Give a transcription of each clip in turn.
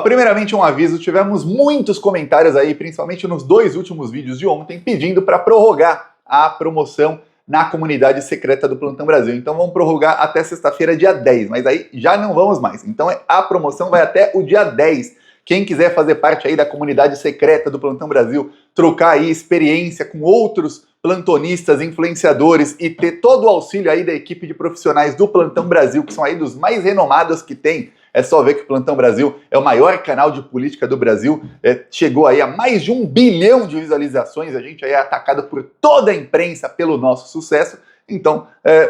Primeiramente, um aviso: tivemos muitos comentários aí, principalmente nos 2 últimos vídeos de ontem, pedindo para prorrogar a promoção na comunidade secreta do Plantão Brasil. Então vamos prorrogar até sexta-feira, dia 10, mas aí já não vamos mais. Então a promoção vai até o dia 10. Quem quiser fazer parte aí da comunidade secreta do Plantão Brasil, trocar aí experiência com outros plantonistas, influenciadores e ter todo o auxílio aí da equipe de profissionais do Plantão Brasil, que são aí dos mais renomados que tem. É só ver que o Plantão Brasil é o maior canal de política do Brasil, chegou aí a mais de 1 bilhão de visualizações, a gente aí é atacado por toda a imprensa pelo nosso sucesso, então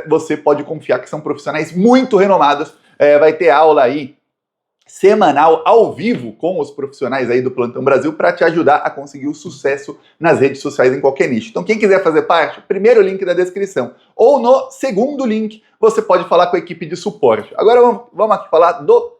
você pode confiar que são profissionais muito renomados, vai ter aula aí semanal ao vivo com os profissionais aí do Plantão Brasil para te ajudar a conseguir o sucesso nas redes sociais em qualquer nicho. Então quem quiser fazer parte, primeiro link da descrição ou no segundo link você pode falar com a equipe de suporte. Agora vamos aqui falar do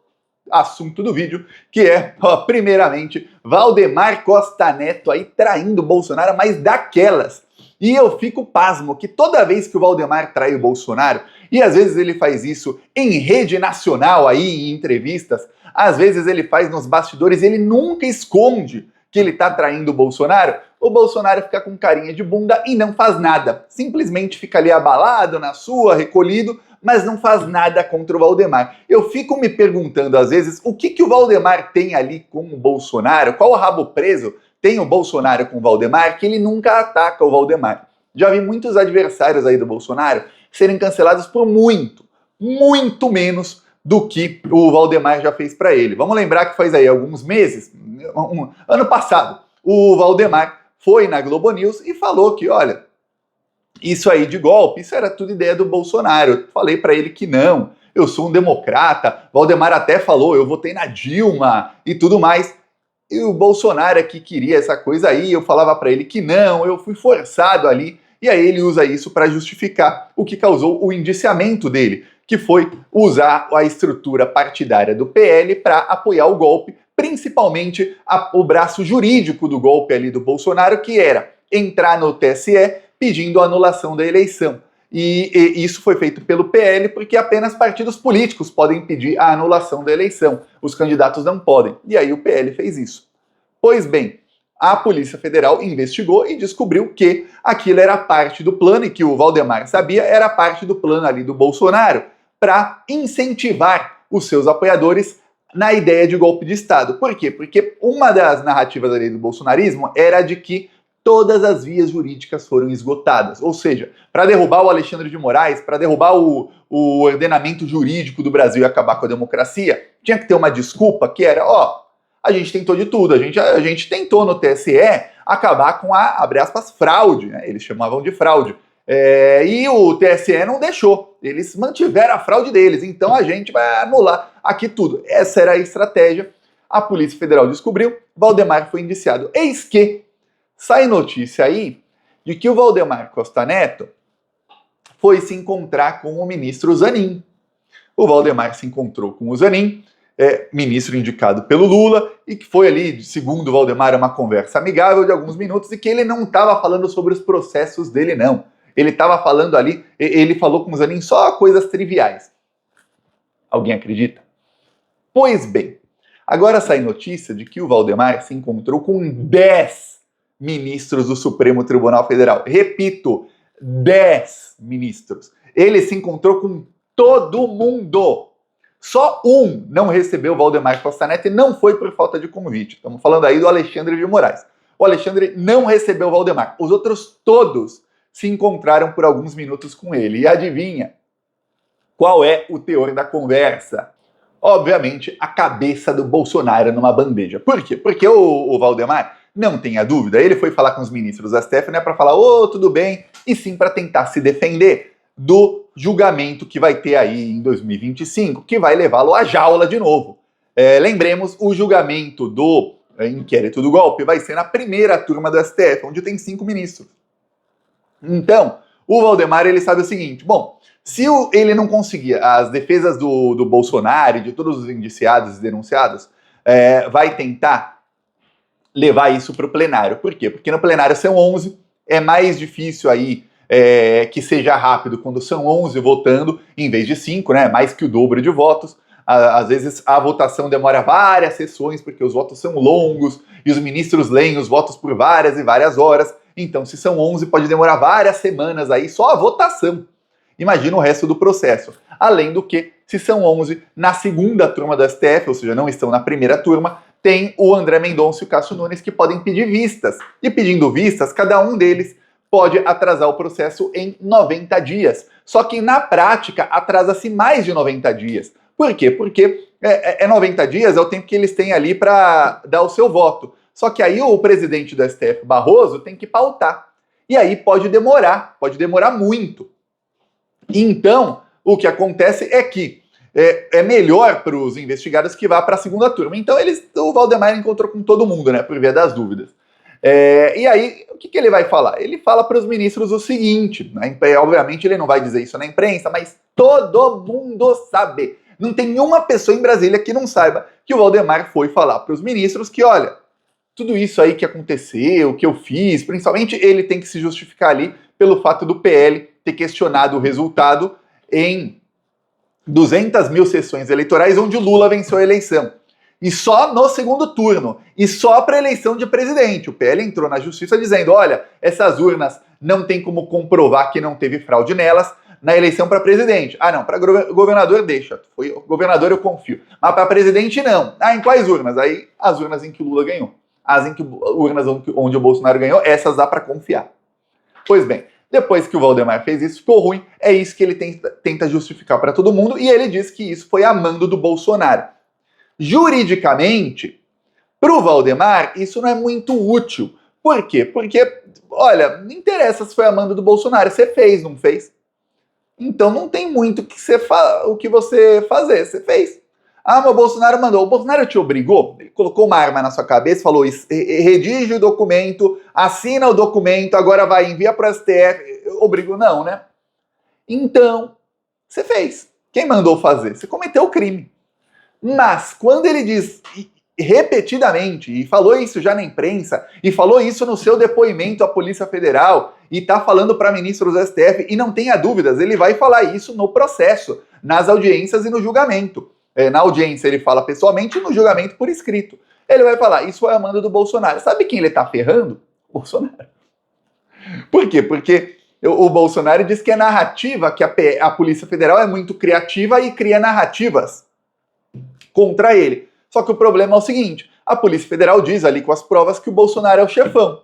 assunto do vídeo, que é, primeiramente, Valdemar Costa Neto aí traindo o Bolsonaro, mas daquelas. E eu fico pasmo que toda vez que o Valdemar trai o Bolsonaro, e às vezes ele faz isso em rede nacional aí, em entrevistas, às vezes ele faz nos bastidores, ele nunca esconde que ele tá traindo o Bolsonaro fica com carinha de bunda e não faz nada. Simplesmente fica ali abalado, na sua, recolhido, mas não faz nada contra o Valdemar. Eu fico me perguntando às vezes o que o Valdemar tem ali com o Bolsonaro, qual o rabo preso tem o Bolsonaro com o Valdemar, que ele nunca ataca o Valdemar. Já vi muitos adversários aí do Bolsonaro serem cancelados por muito menos do que o Valdemar já fez para ele. Vamos lembrar que faz aí alguns meses, ano passado, o Valdemar foi na Globo News e falou que, olha, isso aí de golpe, isso era tudo ideia do Bolsonaro. Eu falei para ele que não, eu sou um democrata. Valdemar até falou, eu votei na Dilma e tudo mais. E o Bolsonaro é que queria essa coisa aí, eu falava para ele que não, eu fui forçado ali. E aí ele usa isso para justificar o que causou o indiciamento dele, que foi usar a estrutura partidária do PL para apoiar o golpe, principalmente o braço jurídico do golpe ali do Bolsonaro, que era entrar no TSE pedindo a anulação da eleição. E isso foi feito pelo PL porque apenas partidos políticos podem pedir a anulação da eleição. Os candidatos não podem. E aí o PL fez isso. Pois bem, a Polícia Federal investigou e descobriu que aquilo era parte do plano, e que o Valdemar sabia, era parte do plano ali do Bolsonaro para incentivar os seus apoiadores na ideia de golpe de Estado. Por quê? Porque uma das narrativas ali do bolsonarismo era de que todas as vias jurídicas foram esgotadas. Ou seja, para derrubar o Alexandre de Moraes, para derrubar o ordenamento jurídico do Brasil e acabar com a democracia, tinha que ter uma desculpa que era, a gente tentou de tudo, a gente tentou no TSE acabar com a, abre aspas, fraude, né? Eles chamavam de fraude. E o TSE não deixou, eles mantiveram a fraude deles, então a gente vai anular aqui tudo. Essa era a estratégia, a Polícia Federal descobriu, Valdemar foi indiciado. Eis que sai notícia aí de que o Valdemar Costa Neto foi se encontrar com o ministro Zanin. O Valdemar se encontrou com o Zanin, ministro indicado pelo Lula, e que foi ali, segundo o Valdemar, uma conversa amigável de alguns minutos, e que ele não estava falando sobre os processos dele, não. Ele estava falando ali, ele falou com o Zanin só coisas triviais. Alguém acredita? Pois bem, agora sai notícia de que o Valdemar se encontrou com 10 ministros do Supremo Tribunal Federal. Repito, 10 ministros. Ele se encontrou com todo mundo. Só um não recebeu o Valdemar Costa Neto e não foi por falta de convite. Estamos falando aí do Alexandre de Moraes. O Alexandre não recebeu o Valdemar. Os outros todos se encontraram por alguns minutos com ele. E adivinha qual é o teor da conversa? Obviamente, a cabeça do Bolsonaro numa bandeja. Por quê? Porque o Valdemar, não tenha dúvida, ele foi falar com os ministros da STF, não é para falar, tudo bem, e sim para tentar se defender do julgamento que vai ter aí em 2025, que vai levá-lo à jaula de novo. Lembremos, o julgamento do inquérito do golpe vai ser na primeira turma do STF, onde tem 5 ministros. Então, o Valdemar, ele sabe o seguinte, bom, se ele não conseguir as defesas do Bolsonaro e de todos os indiciados e denunciados, vai tentar levar isso para o plenário. Por quê? Porque no plenário são 11, é mais difícil aí que seja rápido quando são 11 votando, em vez de 5, né? Mais que o dobro de votos. Às vezes a votação demora várias sessões, porque os votos são longos, e os ministros leem os votos por várias e várias horas. Então, se são 11, pode demorar várias semanas aí, só a votação. Imagina o resto do processo. Além do que, se são 11, na segunda turma do STF, ou seja, não estão na primeira turma, tem o André Mendonça e o Cássio Nunes que podem pedir vistas. E pedindo vistas, cada um deles pode atrasar o processo em 90 dias. Só que, na prática, atrasa-se mais de 90 dias. Por quê? Porque 90 dias é o tempo que eles têm ali para dar o seu voto. Só que aí o presidente do STF, Barroso, tem que pautar. E aí pode demorar muito. Então, o que acontece é que é melhor para os investigados que vá para a segunda turma. Então, o Valdemar encontrou com todo mundo, né, por via das dúvidas. E aí, o que ele vai falar? Ele fala para os ministros o seguinte, né, obviamente ele não vai dizer isso na imprensa, mas todo mundo sabe. Não tem nenhuma pessoa em Brasília que não saiba que o Valdemar foi falar para os ministros que, olha, tudo isso aí que aconteceu, que eu fiz, principalmente ele tem que se justificar ali pelo fato do PL ter questionado o resultado em 200 mil sessões eleitorais onde o Lula venceu a eleição. E só no segundo turno. E só para a eleição de presidente. O PL entrou na justiça dizendo, olha, essas urnas não tem como comprovar que não teve fraude nelas na eleição para presidente. Ah, não, para governador deixa. Foi governador eu confio. Mas para presidente não. Ah, em quais urnas? Aí as urnas em que o Lula ganhou. Urnas onde o Bolsonaro ganhou, essas dá para confiar. Pois bem, depois que o Valdemar fez isso, ficou ruim. É isso que ele tenta justificar para todo mundo. E ele diz que isso foi a mando do Bolsonaro. Juridicamente, para o Valdemar, isso não é muito útil. Por quê? Porque, olha, não interessa se foi a mando do Bolsonaro. Você fez, não fez? Então não tem muito o que você fazer. Você fez. Ah, mas o Bolsonaro mandou. O Bolsonaro te obrigou? Ele colocou uma arma na sua cabeça, falou, redige o documento, assina o documento, agora vai, envia para o STF. Obrigou? Não, né? Então, você fez. Quem mandou fazer? Você cometeu o crime. Mas, quando ele diz repetidamente, e falou isso já na imprensa, e falou isso no seu depoimento à Polícia Federal, e tá falando para ministros do STF, e não tenha dúvidas, ele vai falar isso no processo, nas audiências e no julgamento. Na audiência ele fala pessoalmente e no julgamento por escrito. Ele vai falar, isso é a mando do Bolsonaro. Sabe quem ele tá ferrando? O Bolsonaro. Por quê? Porque o Bolsonaro diz que é narrativa, que a Polícia Federal é muito criativa e cria narrativas contra ele. Só que o problema é o seguinte, a Polícia Federal diz ali com as provas que o Bolsonaro é o chefão.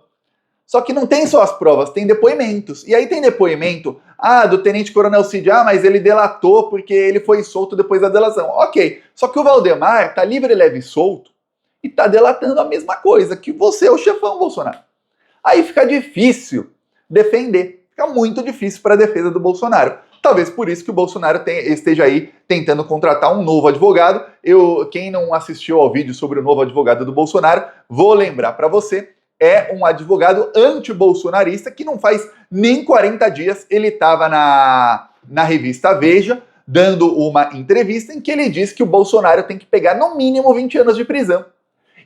Só que não tem só as provas, tem depoimentos. E aí tem depoimento, do Tenente Coronel Cid, mas ele delatou porque ele foi solto depois da delação. Ok, só que o Valdemar tá livre, leve e solto e tá delatando a mesma coisa, que você é o chefão, Bolsonaro. Aí fica difícil defender, fica muito difícil para a defesa do Bolsonaro. Talvez por isso que o Bolsonaro esteja aí tentando contratar um novo advogado. Quem não assistiu ao vídeo sobre o novo advogado do Bolsonaro, vou lembrar para você, é um advogado anti-bolsonarista que não faz nem 40 dias ele estava na revista Veja, dando uma entrevista em que ele diz que o Bolsonaro tem que pegar no mínimo 20 anos de prisão.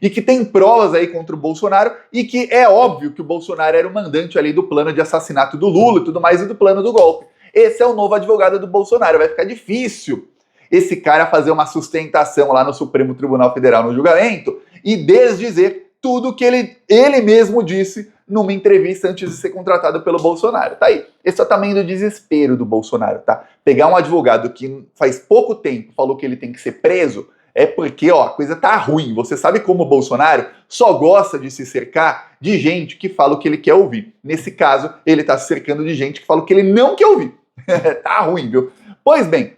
E que tem provas aí contra o Bolsonaro e que é óbvio que o Bolsonaro era o mandante ali do plano de assassinato do Lula e tudo mais e do plano do golpe. Esse é o novo advogado do Bolsonaro. Vai ficar difícil esse cara fazer uma sustentação lá no Supremo Tribunal Federal no julgamento e desdizer tudo que ele mesmo disse numa entrevista antes de ser contratado pelo Bolsonaro. Tá aí. Esse é o tamanho do desespero do Bolsonaro, tá? Pegar um advogado que faz pouco tempo falou que ele tem que ser preso é porque, a coisa tá ruim. Você sabe como o Bolsonaro só gosta de se cercar de gente que fala o que ele quer ouvir. Nesse caso, ele tá se cercando de gente que fala o que ele não quer ouvir. Tá ruim, viu? Pois bem,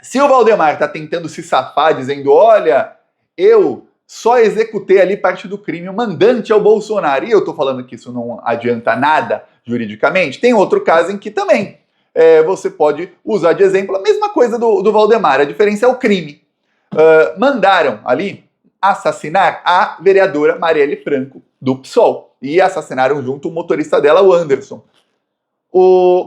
se o Valdemar tá tentando se safar dizendo, olha, eu só executei ali parte do crime, o mandante é o Bolsonaro, e eu tô falando que isso não adianta nada juridicamente, tem outro caso em que também você pode usar de exemplo a mesma coisa do Valdemar, a diferença é o crime. Mandaram ali assassinar a vereadora Marielle Franco, do PSOL, e assassinaram junto o motorista dela, o Anderson.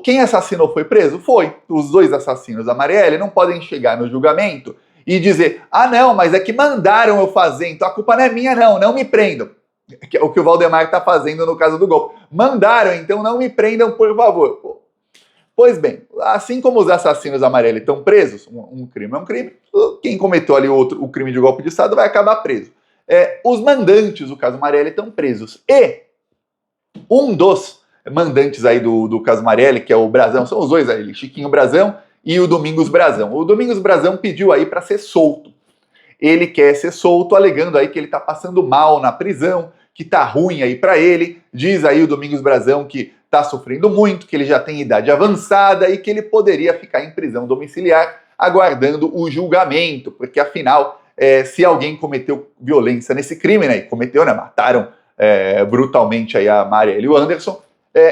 Quem assassinou foi preso? Foi. Os dois assassinos da Marielle não podem chegar no julgamento e dizer, não, mas é que mandaram eu fazer, então a culpa não é minha não me prendam. Que é o que o Valdemar está fazendo no caso do golpe. Mandaram, então não me prendam, por favor. Pois bem, assim como os assassinos da Marielle estão presos, um crime é um crime, quem cometeu ali o crime de golpe de Estado vai acabar preso. Os mandantes do caso Marielle estão presos. E um dos mandantes aí do caso Marielle, que é o Brazão, são os dois aí, Chiquinho Brazão e o Domingos Brazão. O Domingos Brazão pediu aí para ser solto. Ele quer ser solto, alegando aí que ele tá passando mal na prisão, que tá ruim aí para ele. Diz aí o Domingos Brazão que tá sofrendo muito, que ele já tem idade avançada e que ele poderia ficar em prisão domiciliar aguardando o julgamento, porque afinal, se alguém cometeu violência nesse crime, né, e cometeu, né, mataram brutalmente aí a Marielle e o Anderson,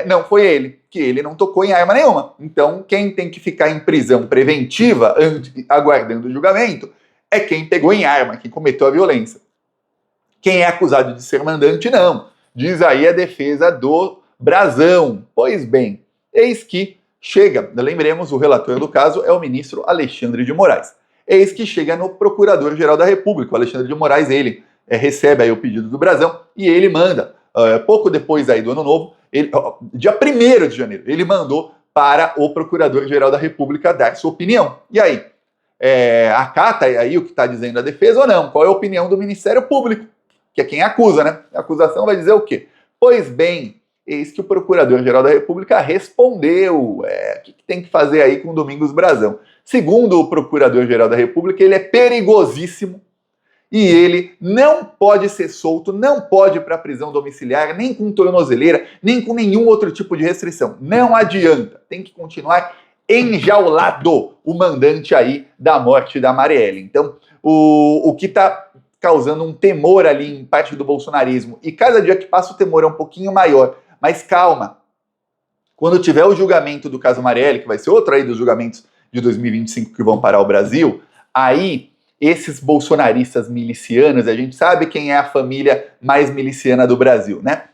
não foi ele, que ele não tocou em arma nenhuma. Então, quem tem que ficar em prisão preventiva, aguardando o julgamento, é quem pegou em arma, quem cometeu a violência. Quem é acusado de ser mandante, não. Diz aí a defesa do Brazão. Pois bem, eis que chega, lembremos, o relator do caso é o ministro Alexandre de Moraes. Eis que chega no Procurador-Geral da República. O Alexandre de Moraes, ele recebe aí o pedido do Brazão e ele manda, pouco depois aí do Ano Novo, dia 1º de janeiro, ele mandou para o Procurador-Geral da República dar sua opinião. E aí? Acata aí o que está dizendo a defesa ou não? Qual é a opinião do Ministério Público? Que é quem acusa, né? A acusação vai dizer o quê? Pois bem, eis que o Procurador-Geral da República respondeu. O que tem que fazer aí com o Domingos Brazão? Segundo o Procurador-Geral da República, ele é perigosíssimo e ele não pode ser solto, não pode ir para a prisão domiciliar, nem com tornozeleira, nem com nenhum outro tipo de restrição. Não adianta, tem que continuar enjaulado o mandante aí da morte da Marielle. Então, o que está causando um temor ali em parte do bolsonarismo, e cada dia que passa o temor é um pouquinho maior, mas calma, quando tiver o julgamento do caso Marielle, que vai ser outro aí dos julgamentos de 2025 que vão parar o Brasil, aí esses bolsonaristas milicianos, a gente sabe quem é a família mais miliciana do Brasil, né?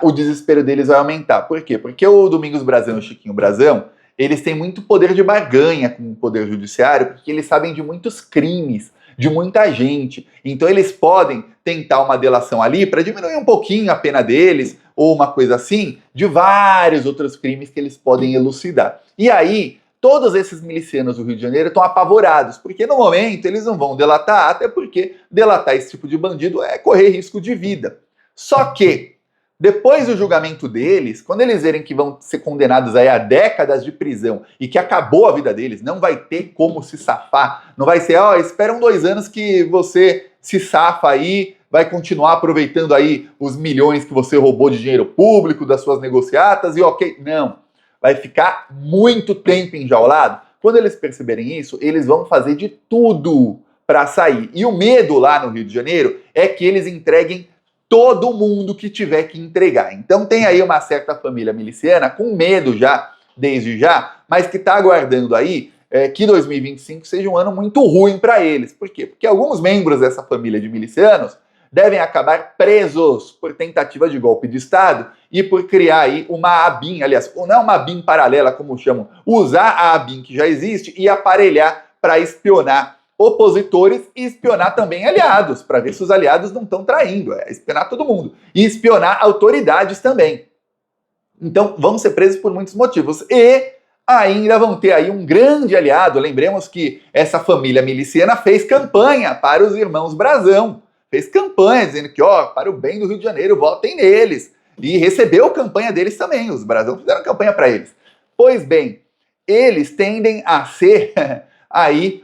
O desespero deles vai aumentar. Por quê? Porque o Domingos Brazão e o Chiquinho Brazão, eles têm muito poder de barganha com o poder judiciário, porque eles sabem de muitos crimes, de muita gente. Então eles podem tentar uma delação ali para diminuir um pouquinho a pena deles, ou uma coisa assim, de vários outros crimes que eles podem elucidar. E aí, todos esses milicianos do Rio de Janeiro estão apavorados, porque no momento eles não vão delatar, até porque delatar esse tipo de bandido é correr risco de vida. Só que, depois do julgamento deles, quando eles verem que vão ser condenados aí a décadas de prisão e que acabou a vida deles, não vai ter como se safar, não vai ser, esperam 2 anos que você se safa aí, vai continuar aproveitando aí os milhões que você roubou de dinheiro público, das suas negociatas e ok. Não, vai ficar muito tempo enjaulado. Quando eles perceberem isso, eles vão fazer de tudo para sair. E o medo lá no Rio de Janeiro é que eles entreguem todo mundo que tiver que entregar. Então tem aí uma certa família miliciana com medo já, desde já, mas que está aguardando aí que 2025 seja um ano muito ruim para eles. Por quê? Porque alguns membros dessa família de milicianos devem acabar presos por tentativa de golpe de Estado e por criar aí uma ABIN, aliás, não é uma ABIN paralela, como chamam, usar a ABIN que já existe e aparelhar para espionar opositores e espionar também aliados, para ver se os aliados não estão traindo, espionar todo mundo. E espionar autoridades também. Então, vão ser presos por muitos motivos. E ainda vão ter aí um grande aliado. Lembremos que essa família miliciana fez campanha para os irmãos Brazão. Fez campanha dizendo que, para o bem do Rio de Janeiro, votem neles. E recebeu campanha deles também. Os Brazão fizeram campanha para eles. Pois bem, eles tendem a ser aí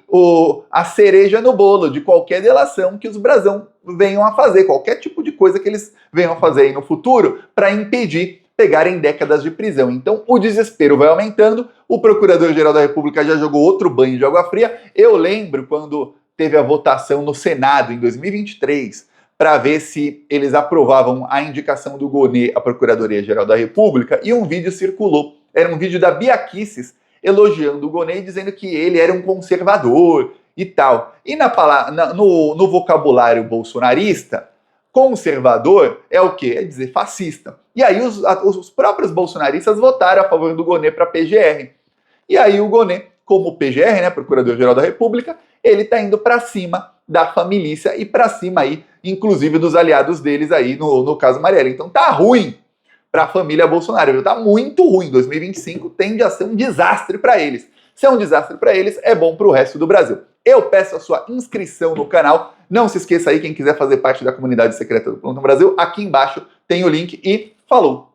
a cereja no bolo de qualquer delação que os Brazão venham a fazer, qualquer tipo de coisa que eles venham a fazer aí no futuro para impedir pegarem décadas de prisão. Então o desespero vai aumentando, o Procurador-Geral da República já jogou outro banho de água fria. Eu lembro quando teve a votação no Senado em 2023 para ver se eles aprovavam a indicação do Gonê à Procuradoria-Geral da República, e um vídeo circulou, era um vídeo da Bia Kicis elogiando o Gonê, dizendo que ele era um conservador e tal. E no vocabulário bolsonarista, conservador é o quê? É dizer fascista. E aí os próprios bolsonaristas votaram a favor do Gonê para PGR. E aí o Gonê, como PGR, né, Procurador-Geral da República, ele tá indo para cima da família e para cima aí, inclusive dos aliados deles aí no caso Marielle. Então tá ruim para a família Bolsonaro, viu? Tá muito ruim. 2025 tende a ser um desastre para eles. Se é um desastre para eles, é bom para o resto do Brasil. Eu peço a sua inscrição no canal. Não se esqueça aí, quem quiser fazer parte da comunidade secreta do Plantão Brasil, aqui embaixo tem o link e falou!